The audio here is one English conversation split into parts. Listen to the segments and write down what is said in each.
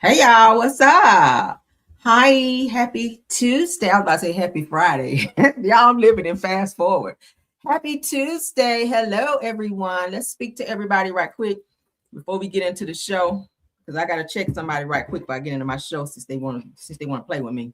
Hey y'all, what's up? Hi, happy Tuesday. I was about to say happy Friday. Y'all I'm living in fast forward. Happy Tuesday. Hello, everyone. Let's speak to everybody right quick before we get into the show. Because I gotta check somebody right quick before I get into my show since they want to play with me.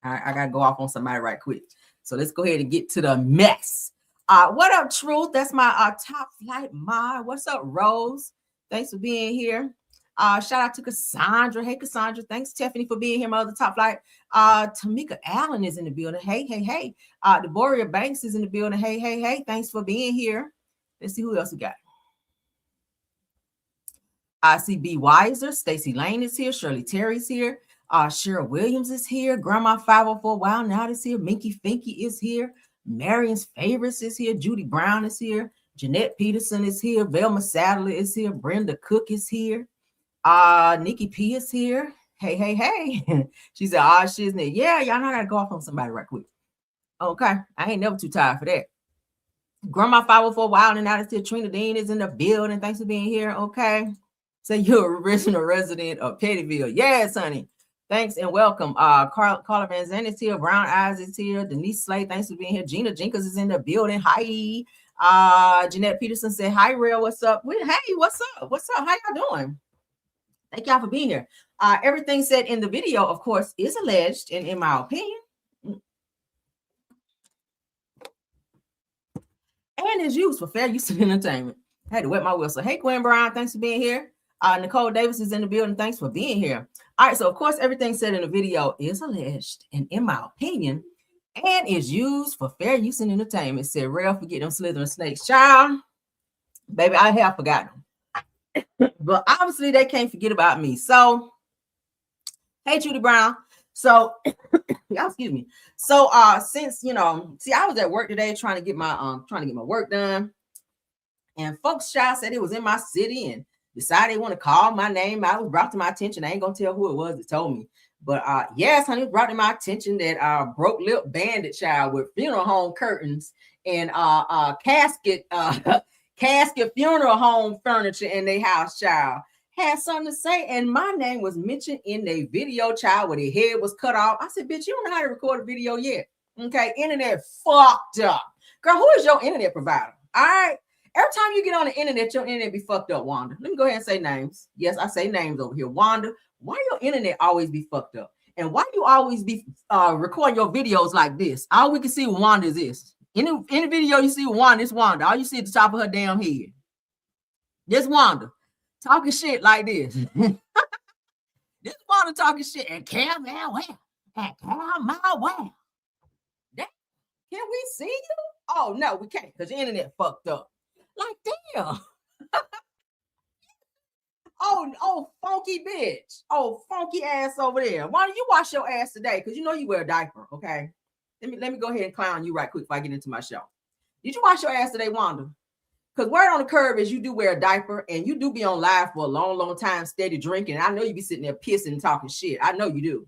I gotta go off on somebody right quick. So let's go ahead and get to the mess. What up, Truth? That's my top flight mod. What's up, Rose? Thanks for being here. Shout out to Cassandra. Hey, Cassandra. Thanks, Tiffany, for being here. My other top flight. Tamika Allen is in the building. Hey, hey, hey. Deboria Banks is in the building. Hey, hey, hey. Thanks for being here. Let's see who else we got. I see B. Weiser. Stacy Lane is here. Shirley Terry's here. Cheryl Williams is here. Grandma 504 Wow Now is here. Minky Finky is here. Marion's Favorites is here. Judy Brown is here. Jeanette Peterson is here. Velma Sadler is here. Brenda Cook is here. Nikki P is here. Hey, hey, hey. She said, shiznit. Yeah, y'all know I gotta go off on somebody right quick. Okay. I ain't never too tired for that. Grandma 504 Wild and Out is here. Trina Dean is in the building. Thanks for being here. Okay. So you're a original resident of Pettyville. Yes, honey. Thanks and welcome. Carla Van Zandt is here. Brown Eyes is here. Denise Slade, thanks for being here. Gina Jenkins is in the building. Hi. Jeanette Peterson said, hi, Real. What's up? Hey, what's up? What's up? How y'all doing? Thank y'all for being here. Everything said in the video, of course, is alleged, and in my opinion, and is used for fair use of entertainment. I had to wet my whistle. Hey, Gwen Brown, thanks for being here. Nicole Davis is in the building. Thanks for being here. All right, so of course, everything said in the video is alleged, and in my opinion, and is used for fair use in entertainment. It said, Ralph, forget them slithering snakes. Child, baby, I have forgotten them. But obviously, they can't forget about me. So, hey, Judy Brown. So, excuse me. So, since I was at work today trying to get my work done, and folks said it was in my city and decided they want to call my name. I was brought to my attention. I ain't gonna tell who it was that told me, but yes, honey, it was brought to my attention that broke lip bandit child with funeral home curtains and casket funeral home furniture in their house child had something to say, and my name was mentioned in the video child where their head was cut off. I said, bitch, you don't know how to record a video yet. Okay, internet fucked up. Girl, who is your internet provider? All right. Every time you get on the internet, your internet be fucked up, Wanda. Let me go ahead and say names. Yes, I say names over here. Wanda, why your internet always be fucked up? And why you always be recording your videos like this? All we can see with Wanda is this. Any video you see with Wanda, it's Wanda. All you see at the top of her damn head. This Wanda talking shit like this. This Wanda talking shit and Cam well. And Cam well. Can we see you? Oh, no, we can't because your internet fucked up. Like, damn. oh, funky bitch. Oh, funky ass over there. Why don't you wash your ass today? Because you know you wear a diaper, okay? Let me go ahead and clown you right quick before I get into my show. Did you wash your ass today, Wanda? Because word on the curve is you do wear a diaper and you do be on live for a long, long time, steady drinking. I know you be sitting there pissing and talking shit. I know you do.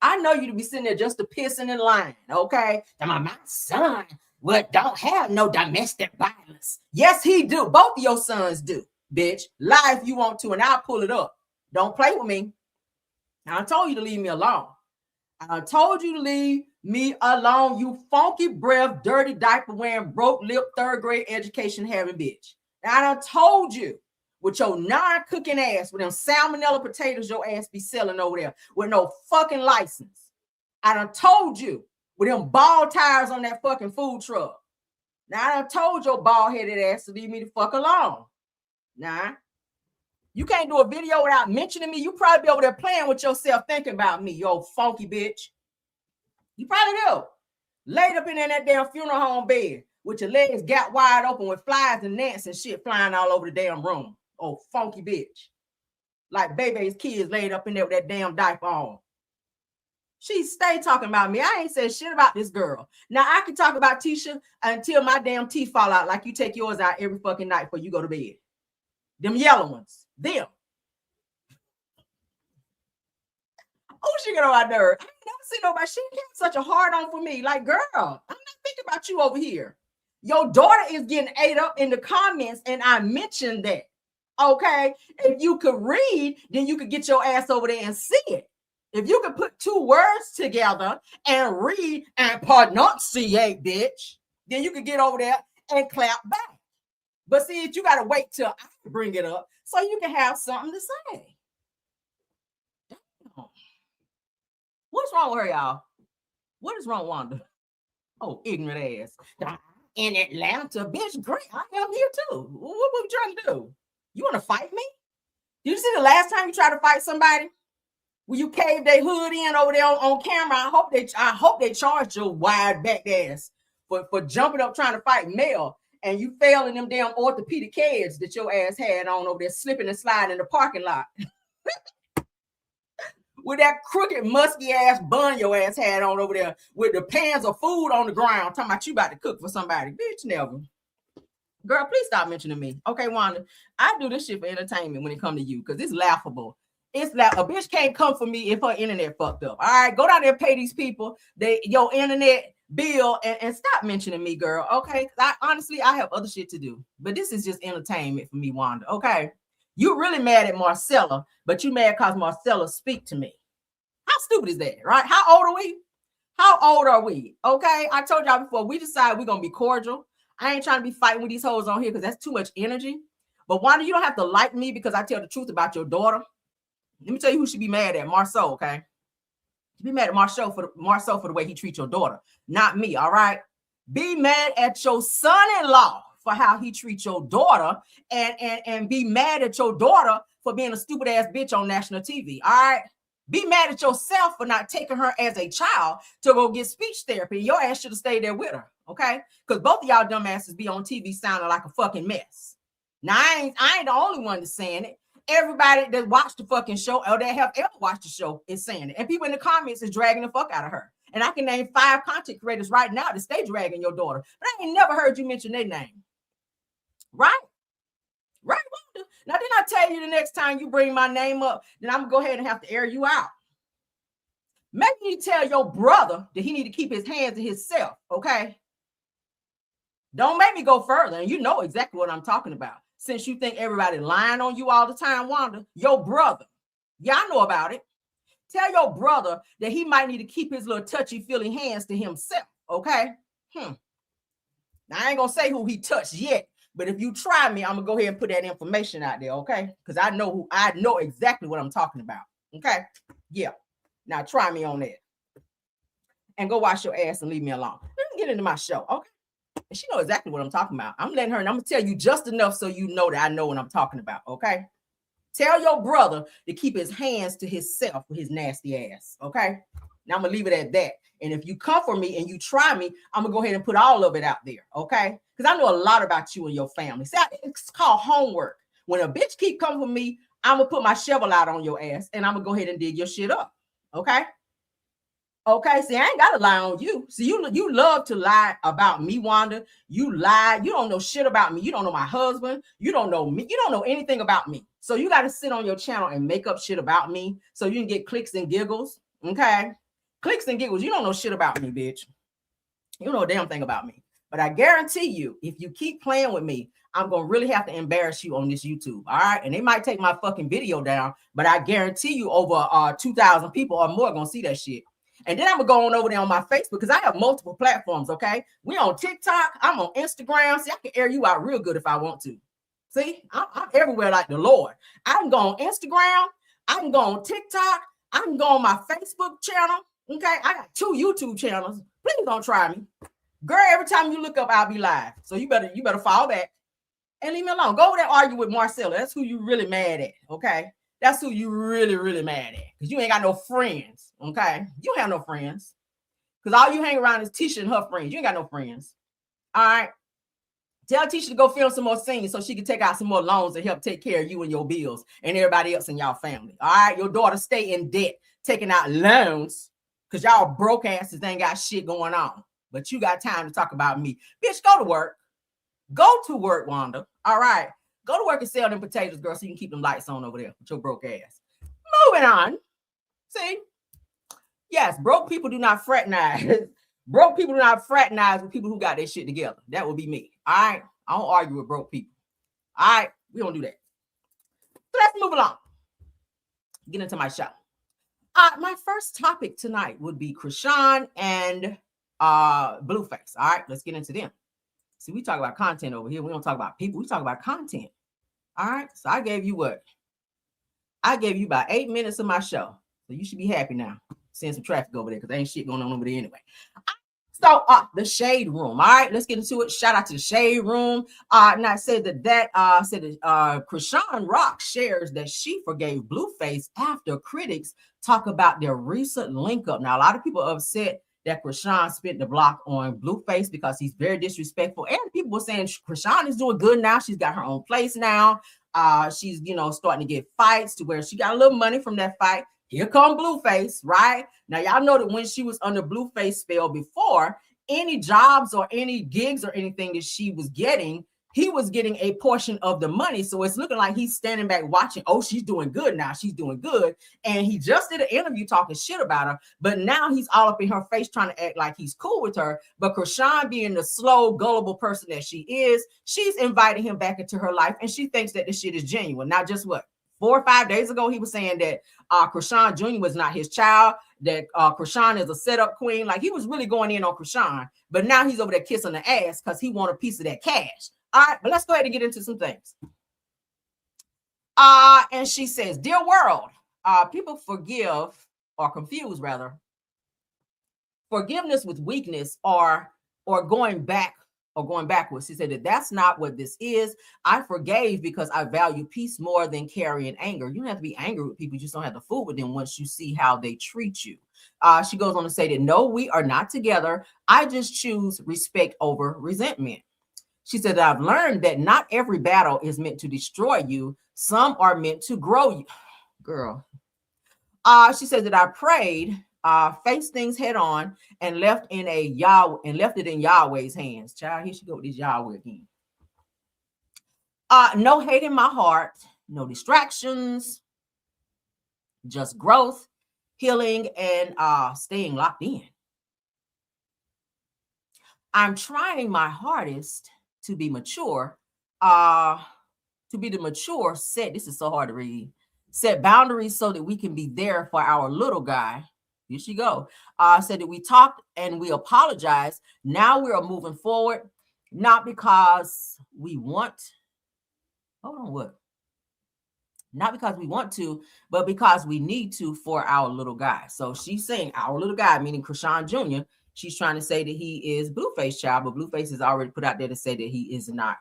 I know you to be sitting there just to pissing and lying, okay? My son don't have no domestic violence. Yes, he do. Both of your sons do, bitch. Lie if you want to, and I'll pull it up. Don't play with me. I told you to leave me alone. I told you to leave me alone, you funky breath, dirty diaper wearing, broke lip, third grade education having bitch. And I done told you with your non-cooking ass, with them salmonella potatoes your ass be selling over there with no fucking license. I done told you with them ball tires on that fucking food truck. Now, I done told your bald-headed ass to leave me the fuck alone. Nah. You can't do a video without mentioning me. You probably be over there playing with yourself thinking about me, you old funky bitch. You probably do. Laid up in there in that damn funeral home bed with your legs gap wide open with flies and gnats and shit flying all over the damn room. Oh, funky bitch. Like baby's kids laid up in there with that damn diaper on. She stay talking about me. I ain't said shit about this girl. Now, I can talk about Tisha until my damn teeth fall out like you take yours out every fucking night before you go to bed. Them yellow ones. Them. Oh, she got on my nerve. I ain't never seen nobody. She got such a hard on for me. Like, girl, I'm not thinking about you over here. Your daughter is getting ate up in the comments, and I mentioned that. Okay. If you could read, then you could get your ass over there and see it. If you could put two words together and read and pronunciate, bitch, then you could get over there and clap back. But see, you got to wait till I bring it up so you can have something to say. Damn. What's wrong with her, y'all? What is wrong, Wanda? Oh, ignorant ass. In Atlanta, bitch, great. I am here too. What were we trying to do? You want to fight me? Did you see the last time you tried to fight somebody? When you caved their hood in over there on camera? I hope they charged your wide back ass for jumping up trying to fight Mel, and you fell in them damn orthopedic kids that your ass had on over there, slipping and sliding in the parking lot. With that crooked, musky ass bun your ass had on over there, with the pans of food on the ground, talking about you about to cook for somebody. Bitch, never. Girl, please stop mentioning me. Okay, Wanda, I do this shit for entertainment when it comes to you, because it's laughable. It's like a bitch can't come for me if her internet fucked up. All right, go down there and pay these people your internet bill and stop mentioning me, girl. Okay, honestly, I have other shit to do, but this is just entertainment for me, Wanda. Okay, you really mad at Marcella, but you mad because Marcella speak to me. How stupid is that, right? How old are we? How old are we? Okay, I told y'all before, we decide we're gonna be cordial. I ain't trying to be fighting with these hoes on here because that's too much energy. But Wanda, you don't have to like me because I tell the truth about your daughter. Let me tell you who should be mad at. Marceau, okay? You be mad at Marceau for the way he treats your daughter, not me, all right? Be mad at your son-in-law for how he treats your daughter, and be mad at your daughter for being a stupid ass bitch on national TV, all right? Be mad at yourself for not taking her as a child to go get speech therapy. Your ass should have stayed there with her, okay? Because both of y'all dumbasses be on TV sounding like a fucking mess. Now, I ain't the only one that's saying it. Everybody that watched the fucking show or that have ever watched the show is saying it. And people in the comments is dragging the fuck out of her. And I can name 5 content creators right now that stay dragging your daughter. But I ain't never heard you mention their name. Right? Right, Wanda? Now, didn't I tell you the next time you bring my name up, then I'm going to go ahead and have to air you out. Maybe you tell your brother that he need to keep his hands to himself, okay? Don't make me go further. And you know exactly what I'm talking about. Since you think everybody lying on you all the time, Wanda, your brother, y'all know about it. Tell your brother that he might need to keep his little touchy-feely hands to himself, okay? Now, I ain't going to say who he touched yet, but if you try me, I'm going to go ahead and put that information out there, okay? Because I know exactly what I'm talking about, okay? Yeah. Now, try me on that. And go wash your ass and leave me alone. Let me get into my show, okay? And she knows exactly what I'm talking about. I'm letting her, and I'm going to tell you just enough so you know that I know what I'm talking about, okay? Tell your brother to keep his hands to himself with his nasty ass, okay? Now, I'm going to leave it at that. And if you come for me and you try me, I'm going to go ahead and put all of it out there, okay? Because I know a lot about you and your family. See, it's called homework. When a bitch keep coming for me, I'm going to put my shovel out on your ass, and I'm going to go ahead and dig your shit up, okay? Okay, see, I ain't got to lie on you. See, you love to lie about me, Wanda. You lie. You don't know shit about me. You don't know my husband. You don't know me. You don't know anything about me. So you got to sit on your channel and make up shit about me so you can get clicks and giggles, okay? Clicks and giggles. You don't know shit about me, bitch. You don't know a damn thing about me. But I guarantee you, if you keep playing with me, I'm going to really have to embarrass you on this YouTube, all right? And they might take my fucking video down, but I guarantee you over 2,000 people or more going to see that shit. And then I'm going to go on over there on my Facebook because I have multiple platforms, okay? We on TikTok. I'm on Instagram. See, I can air you out real good if I want to. See, I'm everywhere like the Lord. I can go on Instagram. I can go on TikTok. I can go on my Facebook channel, okay? I got 2 YouTube channels. Please don't try me. Girl, every time you look up, I'll be live. So you better fall back and leave me alone. Go over there and argue with Marcella. That's who you really mad at, okay? That's who you really, really mad at. Because you ain't got no friends, okay? You have no friends. Because all you hang around is Tisha and her friends. You ain't got no friends. All right? Tell Tisha to go film some more scenes so she can take out some more loans and help take care of you and your bills and everybody else in y'all family. All right? Your daughter stay in debt, taking out loans because y'all broke asses ain't got shit going on. But you got time to talk about me. Bitch, go to work. Go to work, Wanda. All right? Go to work and sell them potatoes, girl, so you can keep them lights on over there with your broke ass. Moving on. See? Yes, broke people do not fraternize. Broke people do not fraternize with people who got their shit together. That would be me. All right? I don't argue with broke people. All right? We don't do that. So let's move along. Get into my show. My first topic tonight would be Chrisean and Blueface. All right, let's get into them. See, we talk about content over here. We don't talk about people. We talk about content. All right, so I gave you what? I gave you about 8 minutes of my show. So you should be happy now. Seeing some traffic over there because there ain't shit going on over there anyway. So the shade room. All right, let's get into it. Shout out to the shade room. And I said that Chrisean Rock shares that she forgave Blueface after critics talk about their recent link up. Now, a lot of people are upset that Chrisean spent the block on Blueface because he's very disrespectful. And people were saying Chrisean is doing good now. She's got her own place now. She's, starting to get fights to where she got a little money from that fight. Here come Blueface, right? Now, y'all know that when she was under Blueface spell before, any jobs or any gigs or anything that she was getting, he was getting a portion of the money. So it's looking like he's standing back watching. Oh, she's doing good now. She's doing good. And he just did an interview talking shit about her. But now he's all up in her face trying to act like he's cool with her. But Chrisean, being the slow, gullible person that she is, she's inviting him back into her life. And she thinks that this shit is genuine. Now, just what? 4 or 5 days ago, he was saying that Chrisean Jr. was not his child, that Chrisean is a setup queen. Like, he was really going in on Chrisean. But now he's over there kissing the ass because he wants a piece of that cash. All right, but let's go ahead and get into some things. And she says, dear world, people forgive or confuse, rather, forgiveness with weakness or going back or going backwards. She said that that's not what this is. I forgave because I value peace more than carrying anger. You don't have to be angry with people. You just don't have to fool with them once you see how they treat you. She goes on to say that, no, we are not together. I just choose respect over resentment. She said that I've learned that not every battle is meant to destroy you. Some are meant to grow you. Girl. She said that I prayed, faced things head on, and left it in Yahweh's hands. Child, here she go with this Yahweh again. No hate in my heart, no distractions, just growth, healing, and staying locked in. I'm trying my hardest to be mature, to be the mature set. This is so hard to read. Set boundaries so that we can be there for our little guy. Here she go. Said that we talked and we apologized. Now we are moving forward, not because we want. Hold on, what? Not because we want to, but because we need to for our little guy. So she's saying our little guy, meaning Chrisean Jr. She's trying to say that he is Blueface child, but Blueface has already put out there to say that he is not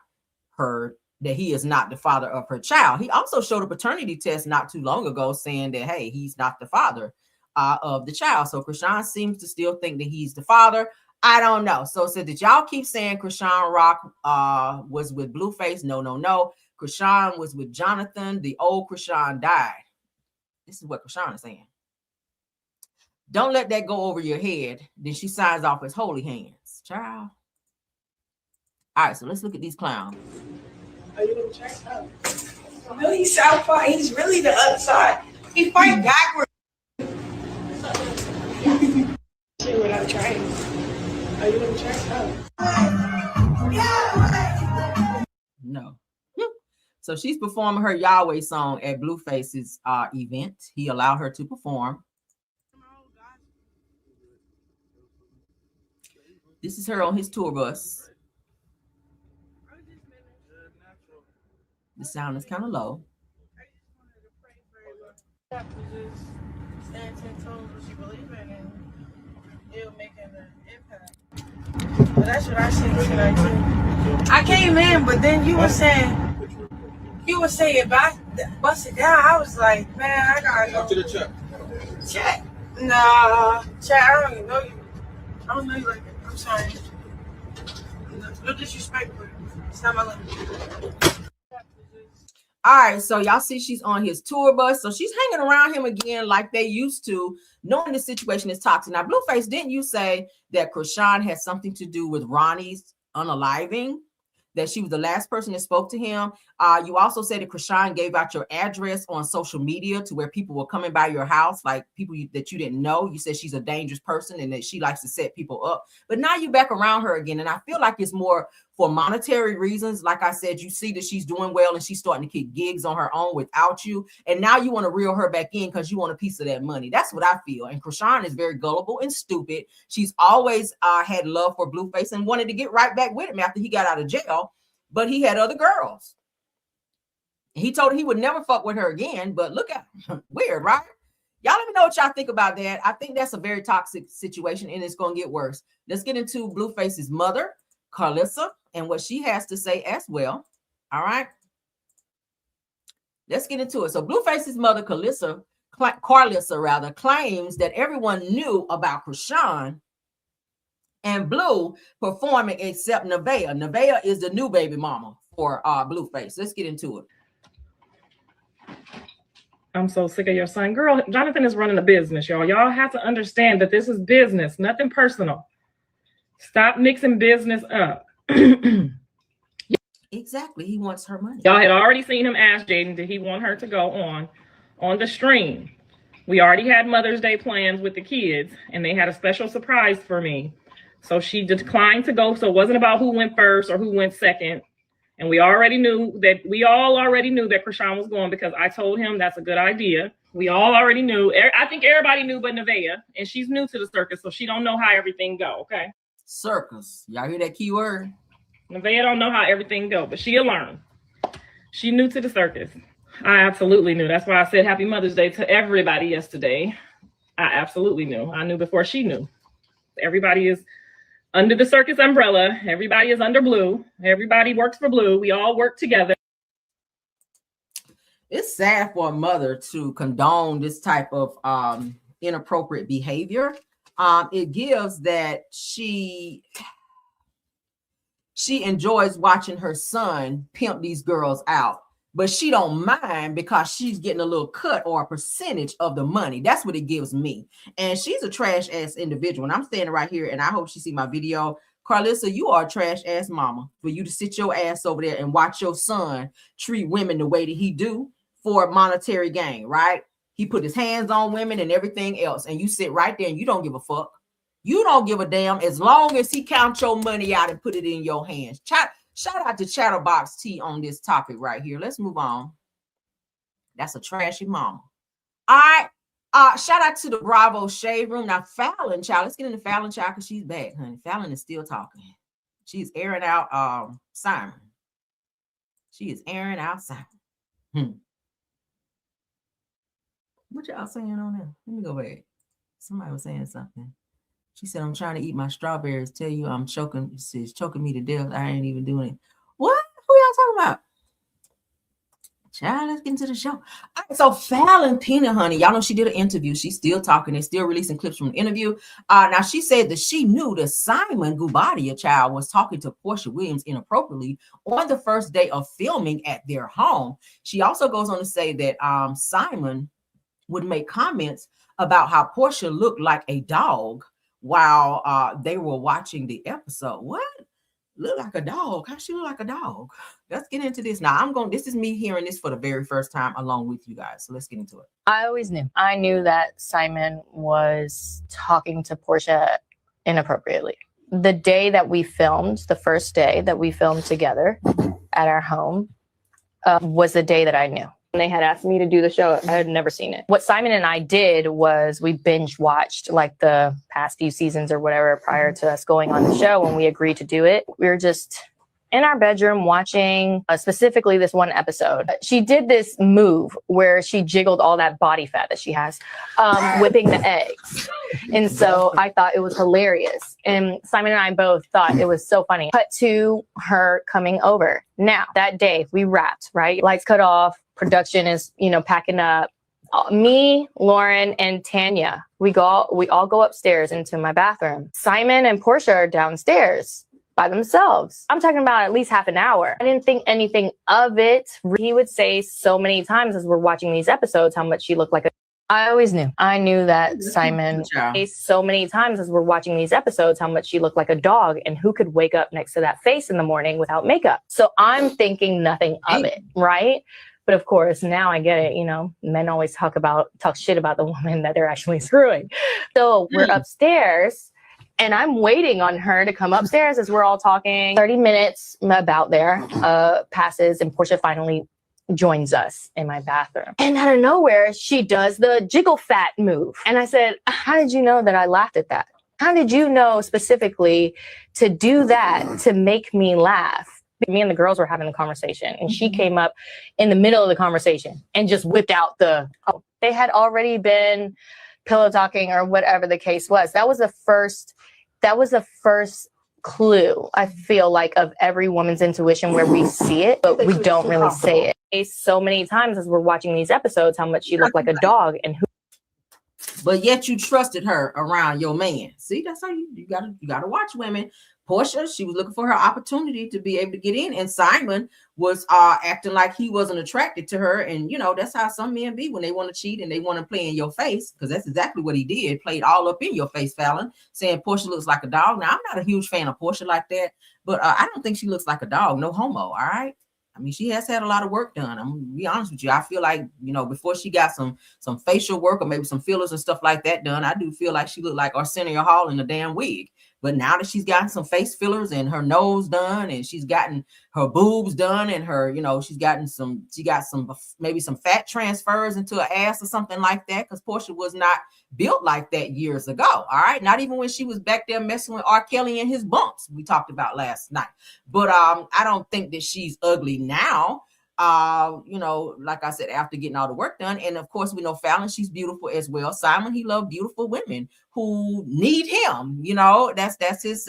her, that he is not the father of her child. He also showed a paternity test not too long ago saying that, hey, he's not the father of the child. So Chrisean seems to still think that he's the father. I don't know. So said that y'all keep saying Chrisean Rock was with Blueface. No. Chrisean was with Jonathan. The old Chrisean died. This is what Chrisean is saying. Don't let that go over your head. Then she signs off as holy hands. Child. All right, so let's look at these clowns. Are you gonna check out? No, he's southpaw. He's really the other side. He fight backwards. Shit without trying. Are you gonna check out? No. So she's performing her Yahweh song at Blueface's event. He allowed her to perform. This is her on his tour bus. The sound is kind of low. I just wanted to pray for you. You have to just stand 10 toes what you believe in, and it'll make an impact. But that's what I said tonight too. I came in, but then you were saying if I bust it down, I was like, man, I gotta go. To the check. Check. Nah, check. I don't even know you. I don't know you like that. I'm sorry. No disrespect, but it's not my language. All right, so y'all see she's on his tour bus. So she's hanging around him again like they used to, knowing the situation is toxic. Now, Blueface, didn't you say that Chrisean had something to do with Ronnie's unaliving? That she was the last person that spoke to him. You also said that Chrisean gave out your address on social media to where people were coming by your house, like people that you didn't know. You said she's a dangerous person and that she likes to set people up. But now you're back around her again. And I feel like it's more for monetary reasons. Like I said, you see that she's doing well and she's starting to kick gigs on her own without you. And now you want to reel her back in because you want a piece of that money. That's what I feel. And Chrisean is very gullible and stupid. She's always had love for Blueface and wanted to get right back with him after he got out of jail. But he had other girls. He told her he would never fuck with her again. But look at weird, right? Y'all let me know what y'all think about that. I think that's a very toxic situation and it's going to get worse. Let's get into Blueface's mother, Karlissa, and what she has to say as well. All right. Let's get into it. So Blueface's mother, Karlissa, claims that everyone knew about Chrisean and Blue performing except Nevaeh. Nevaeh is the new baby mama for Blueface. Let's get into it. I'm so sick of your son. Girl, Jonathan is running a business, y'all. Y'all have to understand that this is business, nothing personal. Stop mixing business up. Exactly. He wants her money. Y'all had already seen him ask Jaden, did he want her to go on the stream? We already had Mother's Day plans with the kids, and they had a special surprise for me. So she declined to go. So it wasn't about who went first or who went second. And we all already knew that Chrisean was going because I told him that's a good idea. We all already knew. I think everybody knew but Nevaeh, and she's new to the circus, so she don't know how everything go, okay? Circus. Y'all hear that key word? Nevaeh don't know how everything go, but she'll learn. She new to the circus. I absolutely knew. That's why I said Happy Mother's Day to everybody yesterday. I absolutely knew. I knew before she knew. Everybody is under the circus umbrella. Everybody is under Blue. Everybody works for Blue. We all work together. It's sad for a mother to condone this type of inappropriate behavior. It gives that she enjoys watching her son pimp these girls out, but she don't mind because she's getting a little cut or a percentage of the money. That's what it gives me. And she's a trash ass individual. And I'm standing right here and I hope she see my video. Karlissa, you are a trash ass mama for you to sit your ass over there and watch your son treat women the way that he do for monetary gain, right? He put his hands on women and everything else. And you sit right there and you don't give a fuck. You don't give a damn as long as he count your money out and put it in your hands. Shout out to Chatterbox T on this topic right here. Let's move on. That's a trashy mama. All right. Shout out to the Bravo Shade Room. Now, Faylin, child. Let's get into Faylin, child, because she's back, honey. Faylin is still talking. She's airing out Simon. She is airing out Simon. What y'all saying on there? Let me go back. Somebody was saying something. She said, I'm trying to eat my strawberries. Tell you I'm choking. She's choking me to death. I ain't even doing it. What? Who y'all talking about? Child, let's get into the show. All right, so Faylin Peanut Honey, y'all know she did an interview. She's still talking. They're still releasing clips from the interview. Now, she said that she knew that Simon Gubadia, child, was talking to Portia Williams inappropriately on the first day of filming at their home. She also goes on to say that Simon would make comments about how Portia looked like a dog while they were watching the episode. What? Look like a dog? How she look like a dog? Let's get into this. Now, this is me hearing this for the very first time along with you guys. So let's get into it. I always knew. I knew that Simon was talking to Portia inappropriately. The day that we filmed, the first day that we filmed together at our home, was the day that I knew. When they had asked me to do the show, I had never seen it. What Simon and I did was we binge watched like the past few seasons or whatever prior to us going on the show. When we agreed to do it, we were just in our bedroom watching specifically this one episode. She did this move where she jiggled all that body fat that she has, whipping the eggs. And so I thought it was hilarious. And Simon and I both thought it was so funny. Cut to her coming over. Now, that day we wrapped, right? Lights cut off. Production is, packing up. Me, Lauren, and Tanya, we all go upstairs into my bathroom. Simon and Portia are downstairs by themselves. I'm talking about at least half an hour. I didn't think anything of it. He would say so many times as we're watching these episodes how much she looked like a... I always knew. I knew that Simon so many times as we're watching these episodes how much she looked like a dog and who could wake up next to that face in the morning without makeup. So I'm thinking nothing of it, right? But of course, now I get it. Men always talk shit about the woman that they're actually screwing. So we're upstairs And I'm waiting on her to come upstairs as we're all talking. 30 minutes about there passes, and Portia finally joins us in my bathroom. And out of nowhere, she does the jiggle fat move. And I said, how did you know that I laughed at that? How did you know specifically to do that to make me laugh? Me and the girls were having a conversation, and she came up in the middle of the conversation and just whipped out they had already been pillow talking or whatever the case was. That was the first clue, I feel like, of every woman's intuition, where we see it, but we don't really say it. So many times as we're watching these episodes, how much she looked like a dog, and but yet you trusted her around your man. See, that's how you gotta watch women. Portia, she was looking for her opportunity to be able to get in, and Simon was acting like he wasn't attracted to her. And that's how some men be when they want to cheat and they want to play in your face, because that's exactly what he did. Played all up in your face, Faylin, saying Portia looks like a dog. Now, I'm not a huge fan of Portia like that, but I don't think she looks like a dog. No homo, all right? I mean, she has had a lot of work done. I'm gonna be honest with you. I feel like, before she got some facial work or maybe some fillers and stuff like that done, I do feel like she looked like Arsenio Hall in a damn wig. But now that she's gotten some face fillers and her nose done, and she's gotten her boobs done, and her, she got some maybe some fat transfers into her ass or something like that, because Portia was not built like that years ago. All right. Not even when she was back there messing with R. Kelly and his bumps we talked about last night. But I don't think that she's ugly now. Like I said, after getting all the work done. And of course, we know Faylin, she's beautiful as well. Simon, he loved beautiful women who need him. That's his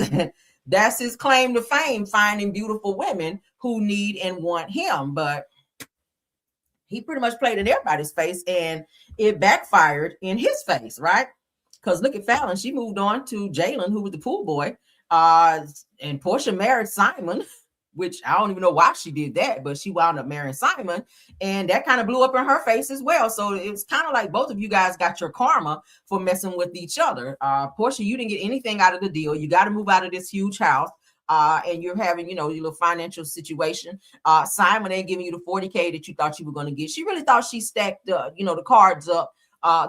that's his claim to fame, finding beautiful women who need and want him. But he pretty much played in everybody's face, and it backfired in his face, right? Because look at Faylin, she moved on to Jalen, who was the pool boy, and Portia married Simon, which I don't even know why she did that, but she wound up marrying Simon, and that kind of blew up in her face as well. So it's kind of like both of you guys got your karma for messing with each other. Portia, you didn't get anything out of the deal. You got to move out of this huge house, and you're having, your little financial situation. Simon ain't giving you the 40K that you thought you were going to get. She really thought she stacked, the cards up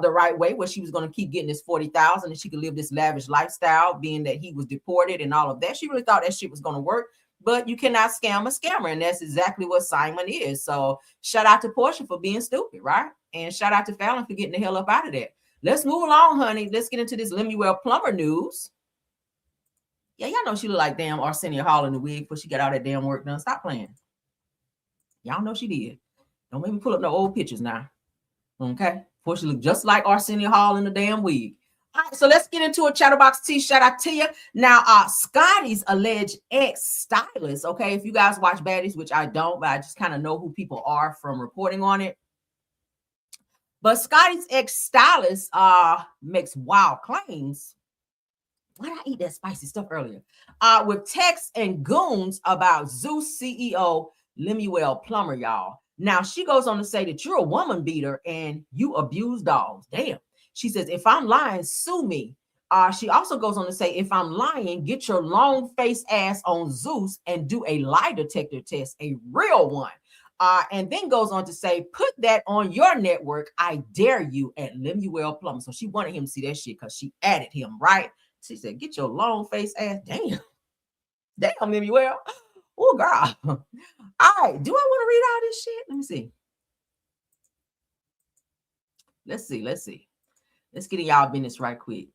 the right way, where she was going to keep getting this 40,000 and she could live this lavish lifestyle, being that he was deported and all of that. She really thought that shit was going to work. But you cannot scam a scammer, and that's exactly what Simon is. So shout out to Portia for being stupid, right? And shout out to Faylin for getting the hell up out of there. Let's move along, honey. Let's get into this Lemuel plumber news. Yeah, y'all know she looked like damn Arsenio Hall in the wig before she got all that damn work done. Stop playing. Y'all know she did. Don't make me pull up no old pictures now. Okay? Portia looked just like Arsenio Hall in the damn wig. All right, so let's get into a Chatterbox T. Shout out to you. Now, Scotty's alleged ex-stylist, okay? If you guys watch Baddies, which I don't, but I just kind of know who people are from reporting on it. But Scotty's ex-stylist makes wild claims. Why did I eat that spicy stuff earlier? With texts and goons about Zeus CEO Lemuel Plummer, y'all. Now, she goes on to say that you're a woman beater and you abuse dogs. Damn. She says, if I'm lying, sue me. She also goes on to say, if I'm lying, get your long face ass on Zeus and do a lie detector test, a real one. And then goes on to say, put that on your network. I dare you, at Lemuel Plummer. So she wanted him to see that shit because she added him, right? She said, get your long face ass. Damn. Damn, Lemuel. Oh, girl. All right. Do I want to read all this shit? Let me see. Let's see. Let's get in y'all business right quick.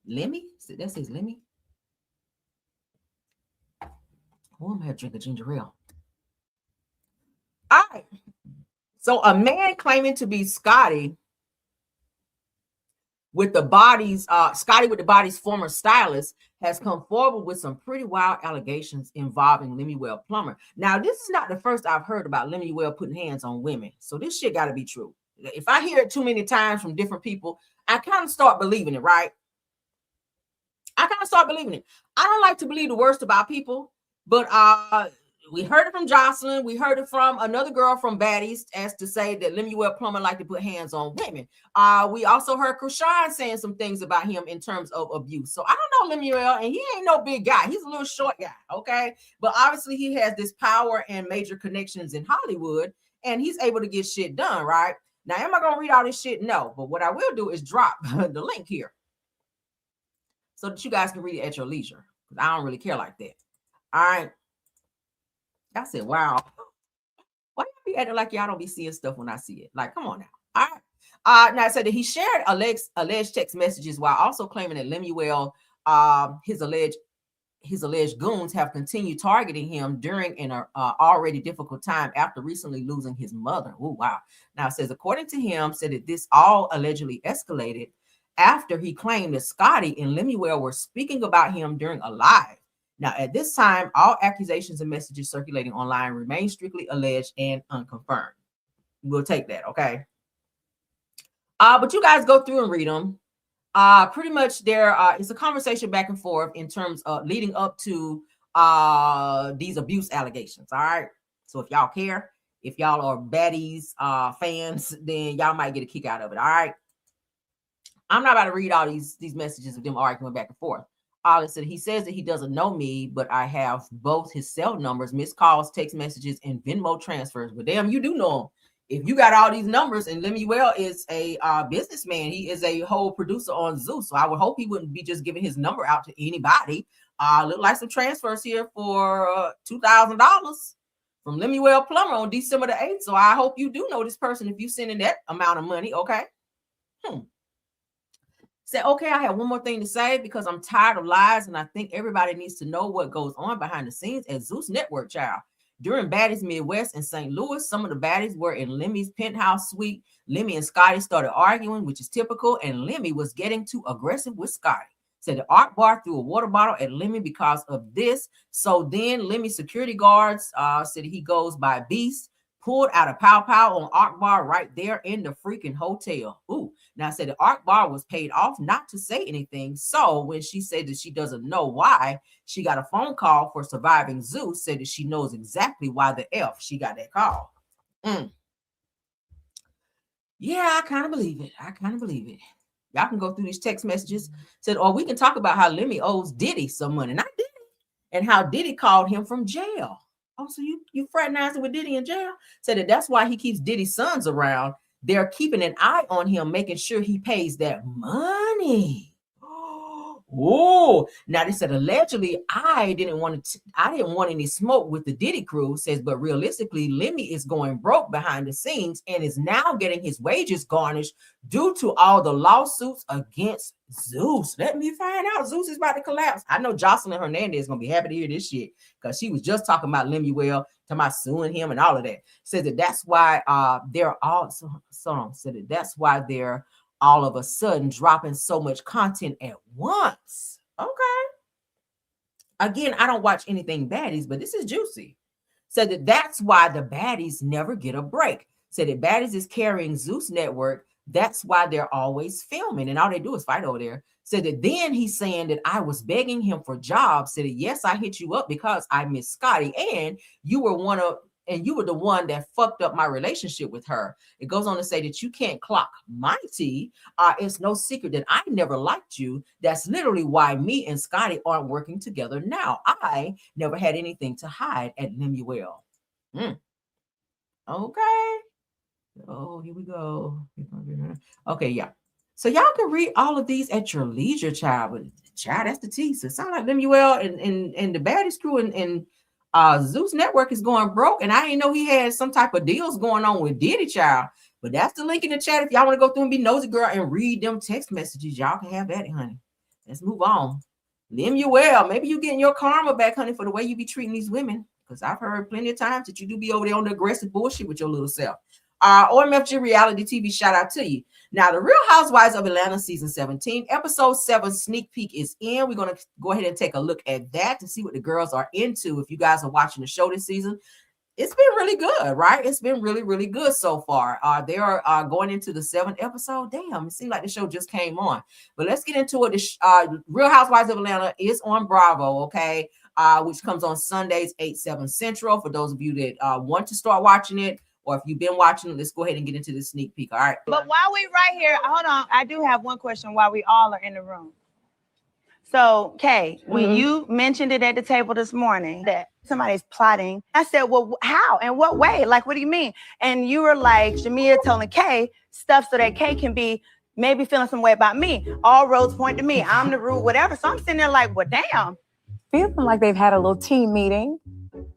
Lemmy? That says Lemmy. Oh, I'm going to drink a ginger ale. All right. So a man claiming to be Scotty with the body's former stylist has come forward with some pretty wild allegations involving Lemuel Plummer. Now, this is not the first I've heard about Lemuel putting hands on women. So this shit got to be true. If I hear it too many times from different people, I kind of start believing it, right? I don't like to believe the worst about people, but we heard it from Jocelyn. We heard it from another girl from Baddies as to say that Lemuel Plummer like to put hands on women. We also heard Chrisean saying some things about him in terms of abuse. So I don't know Lemuel, and he ain't no big guy. He's a little short guy, okay? But obviously he has this power and major connections in Hollywood, and he's able to get shit done, right? Now, am I going to read all this shit? No. But what I will do is drop the link here so that you guys can read it at your leisure. Because I don't really care like that. All right. I said, wow. Why you be acting like y'all don't be seeing stuff when I see it? Like, come on now. All right. Now, it said that he shared alleged text messages while also claiming that Lemuel, his alleged goons have continued targeting him during an already difficult time after recently losing his mother. Oh, wow. Now, it says, according to him, said that this all allegedly escalated after he claimed that Scotty and Lemuel were speaking about him during a live. Now, at this time, all accusations and messages circulating online remain strictly alleged and unconfirmed. We'll take that, okay? But you guys go through and read them. Pretty much there is a conversation back and forth in terms of leading up to these abuse allegations. All right. So if y'all care, if y'all are baddies fans, then y'all might get a kick out of it. All right. I'm not about to read all these messages of them arguing back and forth. Said he says that he doesn't know me, but I have both his cell numbers, missed calls, text messages, and Venmo transfers. But damn, you do know him. If you got all these numbers, and Lemuel is a businessman, he is a whole producer on Zeus. So I would hope he wouldn't be just giving his number out to anybody. Look like some transfers here for $2,000 from Lemuel Plumber on December the 8th. So I hope you do know this person if you're sending that amount of money. Okay. Say, okay, I have one more thing to say because I'm tired of lies, and I think everybody needs to know what goes on behind the scenes at Zeus Network, child. During Baddies Midwest in St. Louis, some of the baddies were in Lemmy's penthouse suite. Lemmy and Scotty started arguing, which is typical, and Lemmy was getting too aggressive with Scotty. Said the art bar threw a water bottle at Lemmy because of this. So then Lemmy's security guards said he goes by Beast, pulled out a pow on Art Bar right there in the freaking hotel. Ooh, now I said the Art Bar was paid off not to say anything. So when she said that she doesn't know why, she got a phone call for Surviving Zeus, said that she knows exactly why the F she got that call. Yeah, I kind of believe it. Y'all can go through these text messages. Said, or we can talk about how Lemmy owes Diddy some money, not Diddy, and how Diddy called him from jail. Oh, so you fraternizing with Diddy in jail? Said that's why he keeps Diddy's sons around. They're keeping an eye on him, making sure he pays that money. Oh, now they said allegedly I didn't want any smoke with the Diddy crew. Says, but realistically, Lemmy is going broke behind the scenes and is now getting his wages garnished due to all the lawsuits against Zeus. Let me find out. Zeus is about to collapse. I know Jocelyn Hernandez is gonna be happy to hear this shit because she was just talking about Lemuel, talking about suing him and all of that. Says that that's why they're all said that that's why they're all of a sudden dropping so much content at once. Okay. Again, I don't watch anything baddies, but this is juicy. Said that that's why the baddies never get a break. Said that baddies is carrying Zeus Network. That's why they're always filming and all they do is fight over there. Said that then he's saying that I was begging him for jobs. Said that yes, I hit you up because I miss Scotty and you were the one that fucked up my relationship with her. It goes on to say that you can't clock my tea. It's no secret that I never liked you. That's literally why me and Scotty aren't working together now. I never had anything to hide at Lemuel. Okay. Oh, here we go. Okay, yeah. So y'all can read all of these at your leisure, child. But child, that's the tea. So it sounds like Lemuel and the baddies crew and Zeus Network is going broke, and I didn't know he had some type of deals going on with Diddy, child. But that's the link in the chat. If y'all want to go through and be nosy, girl, and read them text messages, y'all can have that, honey. Let's move on. Lemuel, maybe you getting your karma back, honey, for the way you be treating these women. Because I've heard plenty of times that you do be over there on the aggressive bullshit with your little self. OMFG Reality TV, shout out to you. Now, The Real Housewives of Atlanta season 17, episode 7 sneak peek is in. We're going to go ahead and take a look at that to see what the girls are into. If you guys are watching the show this season, it's been really good, right? It's been really, really good so far. They are going into the 7th episode. Damn, it seems like the show just came on. But let's get into it. The Real Housewives of Atlanta is on Bravo, okay? Which comes on Sundays, 8/7 Central. For those of you that want to start watching it, or if you've been watching it, let's go ahead and get into the sneak peek. All right. But while we right here, hold on. I do have one question while we all are in the room. So, Kay, when you mentioned it at the table this morning that somebody's plotting, I said, well, how? In what way? Like, what do you mean? And you were like, Shamia telling Kay stuff so that Kay can be maybe feeling some way about me. All roads point to me. I'm the rude, whatever. So I'm sitting there like, well, damn. Feeling like they've had a little team meeting